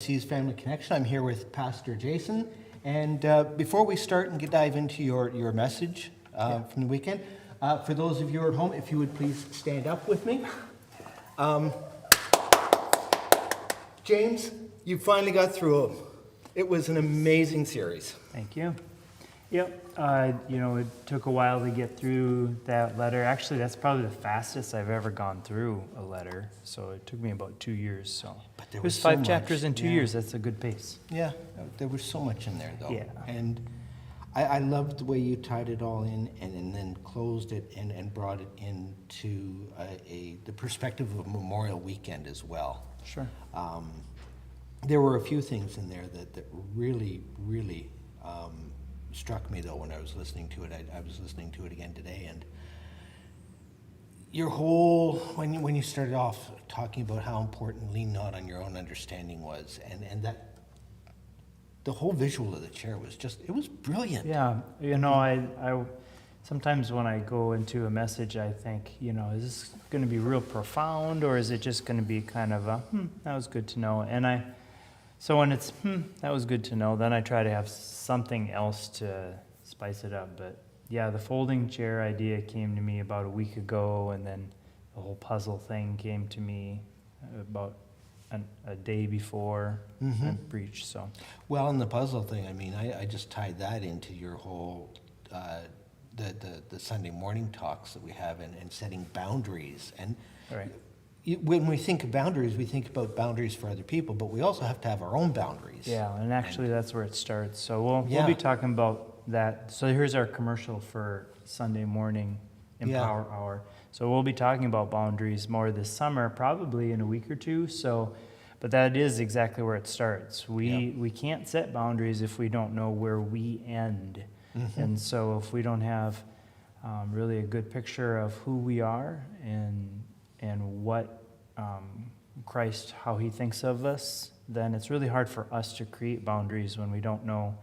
CWC Family Connection. I'm here with Pastor Jason. And before we start and dive into your message from the weekend, for those of you at home, if you would please stand up with me. James, you finally got through them. It was an amazing series. Thank you. Yep. It took a while to get through that letter. Actually, that's probably the fastest I've ever gone through a letter. So it took me about 2 years. So it was so 5 much. chapters in 2 Yeah. years. That's a good pace. Yeah, there was so much in there, though. Yeah. And I loved the way you tied it all in and then closed it and brought it into the perspective of Memorial Weekend as well. Sure. There were a few things in there that really struck me, though, when I was listening to it. I was listening to it again today, and your whole, when you started off talking about how important lean not on your own understanding was, and that the whole visual of the chair was just, it was brilliant. Yeah. I sometimes when I go into a message, I think, is this going to be real profound, or is it just going to be kind of a, that was good to know? So when it's, that was good to know, then I try to have something else to spice it up. But yeah, the folding chair idea came to me about a week ago, and then the whole puzzle thing came to me about a day before I preached. So, well, and the puzzle thing, I mean, I just tied that into your whole, the Sunday morning talks that we have and setting boundaries. And right. When we think of boundaries, we think about boundaries for other people, but we also have to have our own boundaries. Yeah, and actually that's where it starts. So we'll be talking about that. So here's our commercial for Sunday morning Empower Hour. So we'll be talking about boundaries more this summer, probably in a week or two. So, but that is exactly where it starts. We can't set boundaries if we don't know where we end. And so if we don't have really a good picture of who we are and what Christ, how he thinks of us, then it's really hard for us to create boundaries when we don't know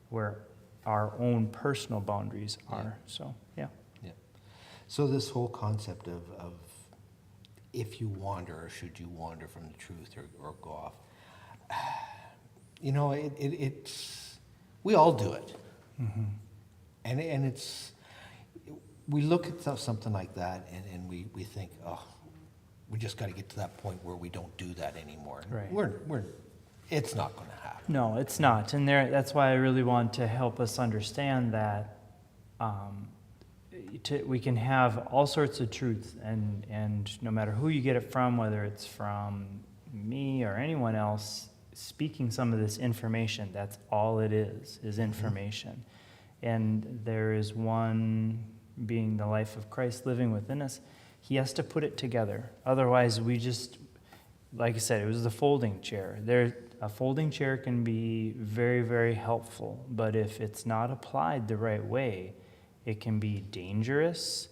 where our own personal boundaries are. So, yeah. So this whole concept of if you wander or should you wander from the truth or go off, it's, we all do it. And it's, we look at something like that and we think, oh, we just got to get to that point where we don't do that anymore. Right. It's not going to happen. No, it's not. And that's why I really want to help us understand that we can have all sorts of truth, and no matter who you get it from, whether it's from me or anyone else, speaking some of this information, that's all it is information. And there is one being the life of Christ living within us. He has to put it together. Otherwise, we just, like I said, it was the folding chair. A folding chair can be very, very helpful, but if it's not applied the right way, it can be dangerous.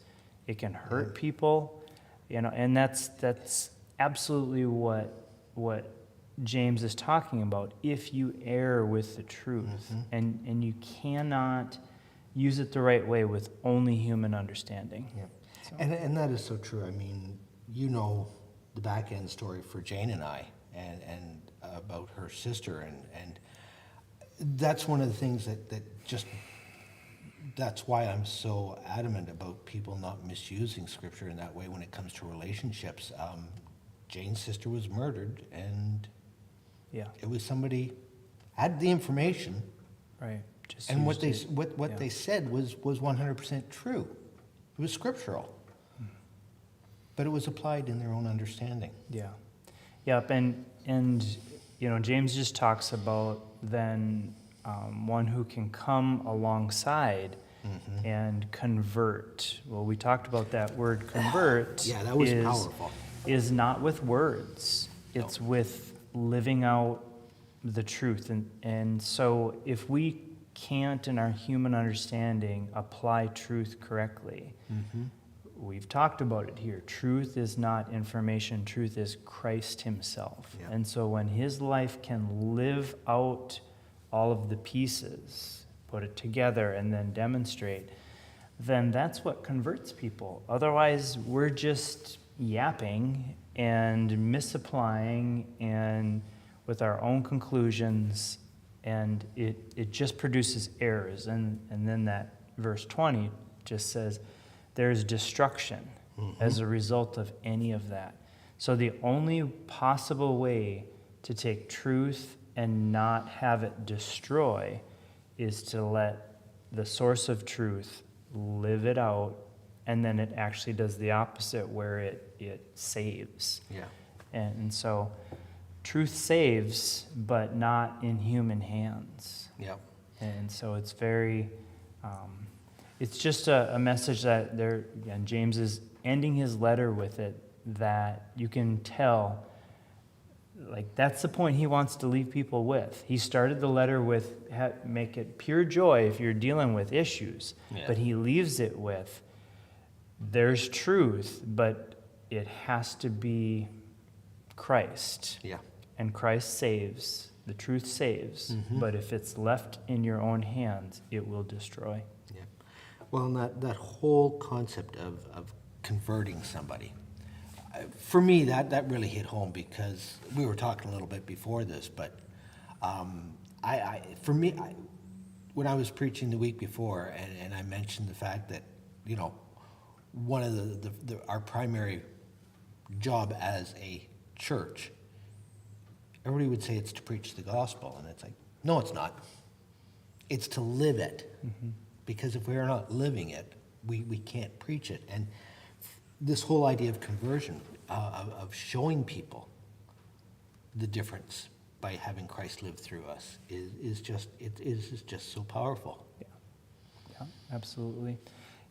It can hurt people, and that's absolutely what James is talking about. If you err with the truth, and you cannot use it the right way with only human understanding. Yeah. So. And that is so true. I mean, the back end story for Jane and I, and about her sister, and that's one of the things that just, that's why I'm so adamant about people not misusing Scripture in that way when it comes to relationships. Jane's sister was murdered, and it was somebody had the information, right? And what they said was 100% true. It was scriptural. But it was applied in their own understanding. Yeah. Yep. And James just talks about then one who can come alongside and convert. Well, we talked about that word convert. Yeah, that was powerful. Is not with words. It's with living out the truth. And so if we can't, in our human understanding, apply truth correctly, we've talked about it here. Truth is not information. Truth is Christ himself. Yeah. And so when his life can live out all of the pieces, put it together, and then demonstrate, then that's what converts people. Otherwise, we're just yapping and misapplying, and with our own conclusions, and it just produces errors. And then that verse 20 just says, there's destruction as a result of any of that. So the only possible way to take truth and not have it destroy is to let the source of truth live it out, and then it actually does the opposite, where it saves. Yeah. And so truth saves, but not in human hands. Yeah. And so it's very, it's just a message that there, again, James is ending his letter with it, that you can tell, like, that's the point he wants to leave people with. He started the letter with, make it pure joy if you're dealing with issues. Yeah. But he leaves it with, there's truth, but it has to be Christ. Yeah. And Christ saves. The truth saves. But if it's left in your own hands, it will destroy. Yeah. Well, and that whole concept of converting somebody, for me, that really hit home, because we were talking a little bit before this, but when I was preaching the week before, and I mentioned the fact that, one of our primary job as a church, everybody would say it's to preach the gospel, and it's like, no, it's not. It's to live it, because if we are not living it, we can't preach it. And this whole idea of conversion, of showing people the difference by having Christ live through us, is just so powerful. Yeah, absolutely.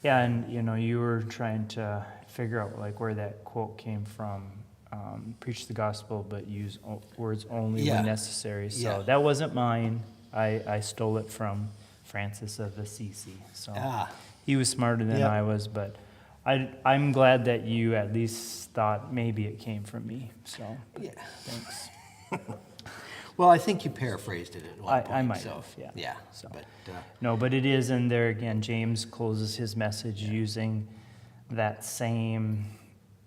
Yeah, and you were trying to figure out like where that quote came from. Preach the gospel, but use words only when necessary. So that wasn't mine. I stole it from Francis of Assisi. So he was smarter than I was, but I'm glad that you at least thought maybe it came from me. So thanks. Well, I think you paraphrased it at one point. I might have, yeah. Yeah. So. But, no, but it is in there again. James closes his message using that same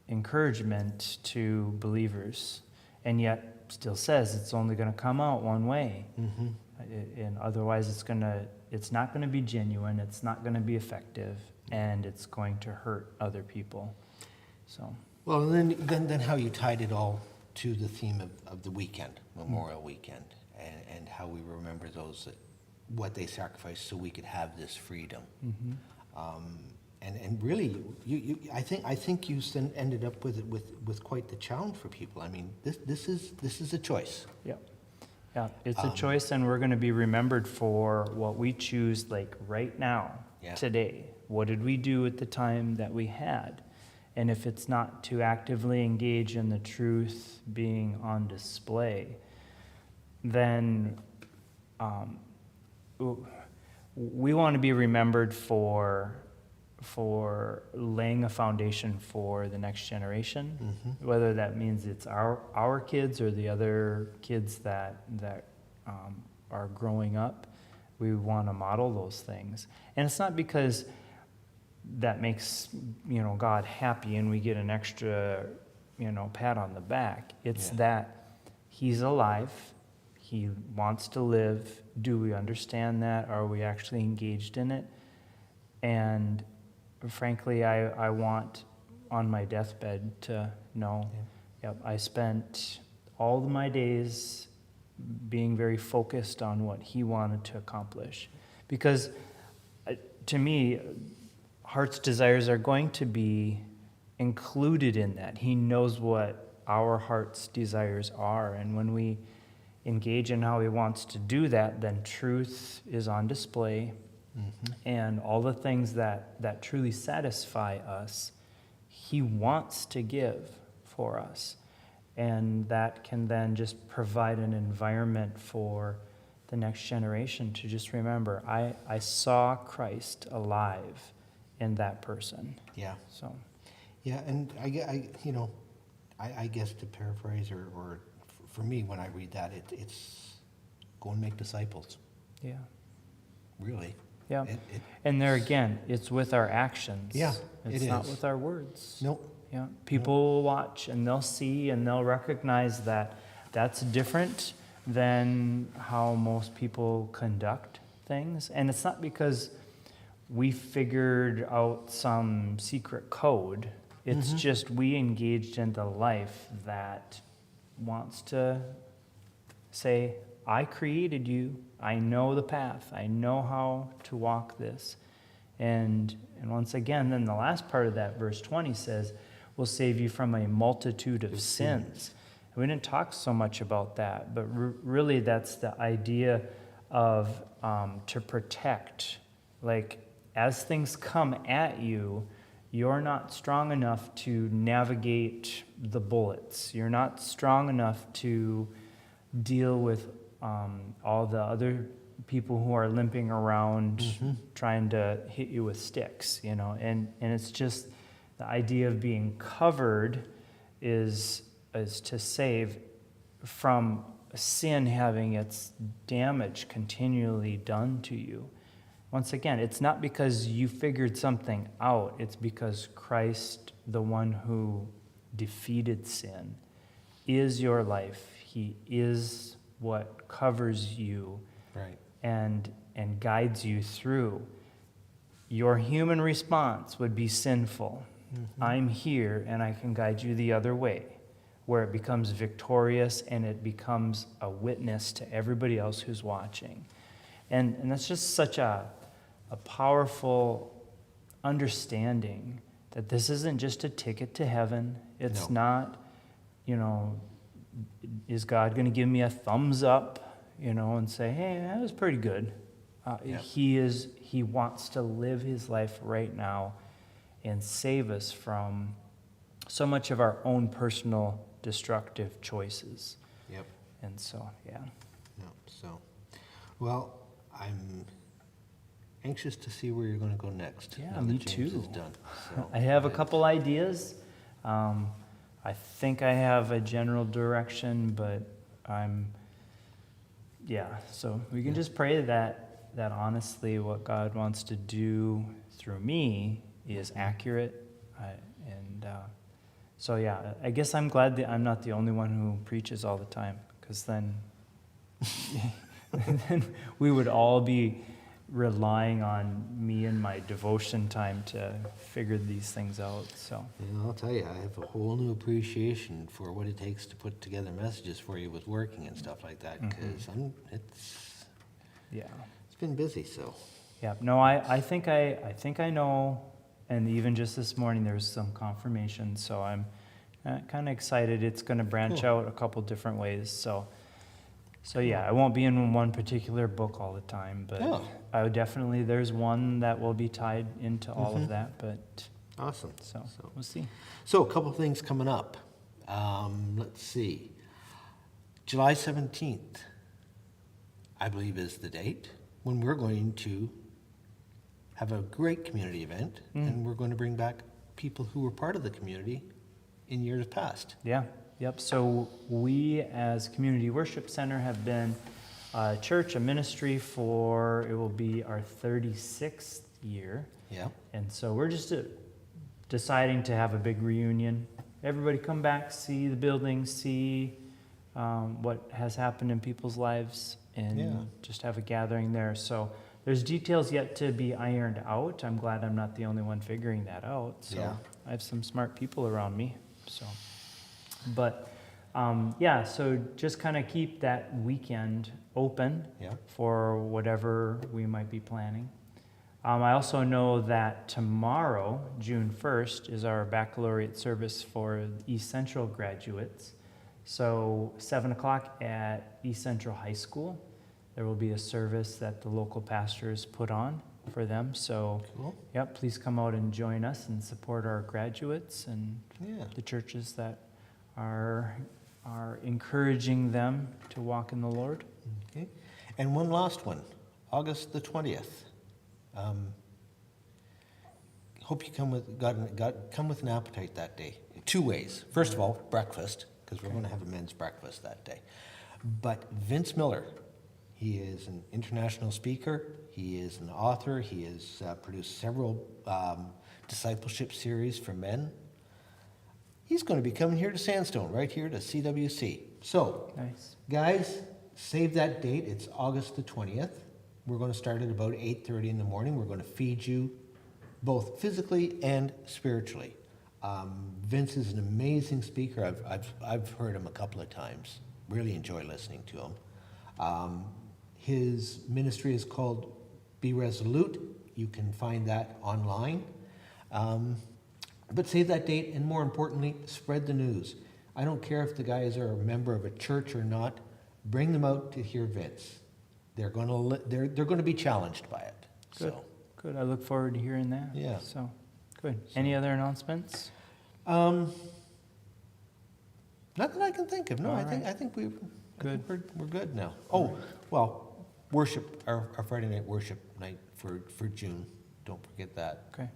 encouragement to believers, and yet still says it's only going to come out one way. And otherwise it's not going to be genuine, it's not going to be effective, and it's going to hurt other people. So well, and then how you tied it all to the theme of the weekend, Memorial Weekend, and how we remember those what they sacrificed so we could have this freedom. And really, I think you ended up with quite the challenge for people. I mean, this is a choice. Yeah, it's a choice, and we're going to be remembered for what we choose, like right now, today. What did we do at the time that we had? And if it's not to actively engage in the truth being on display, then we want to be remembered for laying a foundation for the next generation, whether that means it's our kids or the other kids that are growing up. We want to model those things. And it's not because that makes God happy and we get an extra pat on the back. It's that he's alive, he wants to live. Do we understand that? Are we actually engaged in it? And frankly, I want on my deathbed to know, I spent all of my days being very focused on what he wanted to accomplish. Because to me, heart's desires are going to be included in that. He knows what our heart's desires are, and when we engage in how he wants to do that, then truth is on display. And all the things that truly satisfy us, he wants to give for us. And that can then just provide an environment for the next generation to just remember, I saw Christ alive in that person. Yeah. So. Yeah, and I guess to paraphrase, or for me, when I read that, it's go and make disciples. Yeah. Really. Yeah. And there again, it's with our actions. Yeah, it's not with our words. Nope. Yeah. People will watch and they'll see and they'll recognize that that's different than how most people conduct things. And it's not because we figured out some secret code. It's just we engaged into life that wants to say, I created you. I know the path. I know how to walk this. And once again, then the last part of that, verse 20 says, will save you from a multitude of sins. We didn't talk so much about that, but really that's the idea of to protect. Like, as things come at you, you're not strong enough to navigate the bullets. You're not strong enough to deal with all the other people who are limping around trying to hit you with sticks, you know. And it's just the idea of being covered is to save from sin having its damage continually done to you. Once again, it's not because you figured something out. It's because Christ, the one who defeated sin, is your life. He is what covers you, Right. and guides you through. Your human response would be sinful. I'm here and I can guide you the other way, where it becomes victorious and it becomes a witness to everybody else who's watching. And that's just such a powerful understanding that this isn't just a ticket to heaven. It's not, you know, is God going to give me a thumbs up, you know, and say, hey, that was pretty good. He wants to live his life right now and save us from so much of our own personal destructive choices. Yep. And so, yeah. Yep. So, well, I'm anxious to see where you're going to go next. Yeah, now me that James too. is done. So, I have a couple ideas. I think I have a general direction, but so we can just pray that honestly what God wants to do through me is accurate. So yeah, I guess I'm glad that I'm not the only one who preaches all the time, because then we would all be relying on me and my devotion time to figure these things out. So and I'll tell you, I have a whole new appreciation for what it takes to put together messages for you with working and stuff like that, because it's been busy. So yeah, no, I think I know, and even just this morning there was some confirmation. So I'm kind of excited. It's going to branch out a couple different ways. So yeah, I won't be in one particular book all the time, but I would definitely, there's one that will be tied into all of that, but awesome. So we'll see. So a couple things coming up. Let's see. July 17th, I believe, is the date when we're going to have a great community event, and we're going to bring back people who were part of the community in years past. Yeah. Yep. So we, as Community Worship Center, have been a church, a ministry for, it will be our 36th year. Yeah. And so we're just deciding to have a big reunion. Everybody come back, see the building, see what has happened in people's lives, and just have a gathering there. So there's details yet to be ironed out. I'm glad I'm not the only one figuring that out. So I have some smart people around me. So. But, so just kind of keep that weekend open for whatever we might be planning. I also know that tomorrow, June 1st, is our baccalaureate service for East Central graduates. So 7 o'clock at East Central High School, there will be a service that the local pastors put on for them. So, please come out and join us and support our graduates and the churches that are encouraging them to walk in the Lord. Okay. And one last one, August the 20th. Hope you come with an appetite that day. 2 ways. First of all, breakfast, because we're going to have a men's breakfast that day. But Vince Miller, he is an international speaker. He is an author. He has produced several discipleship series for men. He's going to be coming here to Sandstone, right here to CWC. So, guys, save that date. It's August the 20th. We're going to start at about 8:30 in the morning. We're going to feed you both physically and spiritually. Vince is an amazing speaker. I've heard him a couple of times. Really enjoy listening to him. His ministry is called Be Resolute. You can find that online. But save that date, and more importantly, spread the news. I don't care if the guys are a member of a church or not. Bring them out to hear Vince. They're going to be challenged by it. Good. So, Good. I look forward to hearing that. Yeah. So, good. Any other announcements? not that I can think of. No, All I think Good. we're good now. Oh, well, worship our Friday night worship night for June. Don't forget that. Okay.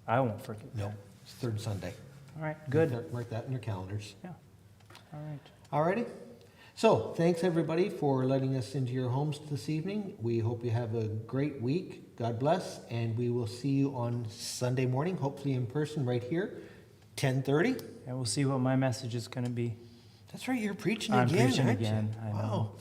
I won't forget No, that. it's third Sunday. All right. Good. Mark that in your calendars. Yeah. All right. Alrighty. So, thanks everybody for letting us into your homes this evening. We hope you have a great week. God bless, and we will see you on Sunday morning, hopefully in person right here, 10:30. And we'll see what my message is going to be. That's right, you're preaching I'm again, preaching aren't you? again. I know.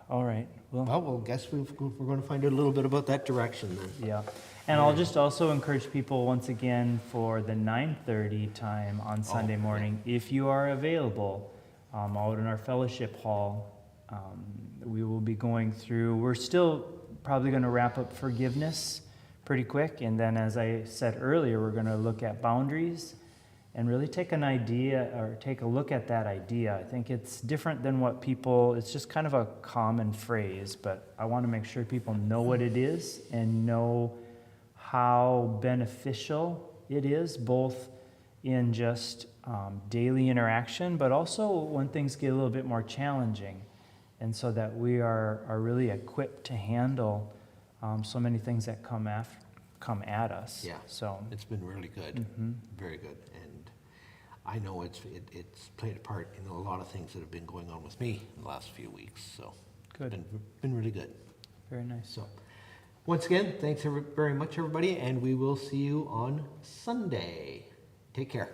All right. Well, Well, guess we're going to find out a little bit about that direction then. yeah. And I'll just also encourage people once again for the 9:30 time on Sunday yeah. morning, if you are available, out in our fellowship hall, we will be going through, we're still probably going to wrap up forgiveness pretty quick. And then, as I said earlier, we're going to look at boundaries and really take an idea or take a look at that idea. I think it's different than what people, it's just kind of a common phrase, but I want to make sure people know what it is and know how beneficial it is, both in just daily interaction, but also when things get a little bit more challenging, and so that we are really equipped to handle so many things that come at us. Yeah. So It's been really good, very good. And I know it's played a part in a lot of things that have been going on with me in the last few weeks. So good. been really good. Very nice. So once again, thanks very much, everybody, and we will see you on Sunday. Take care.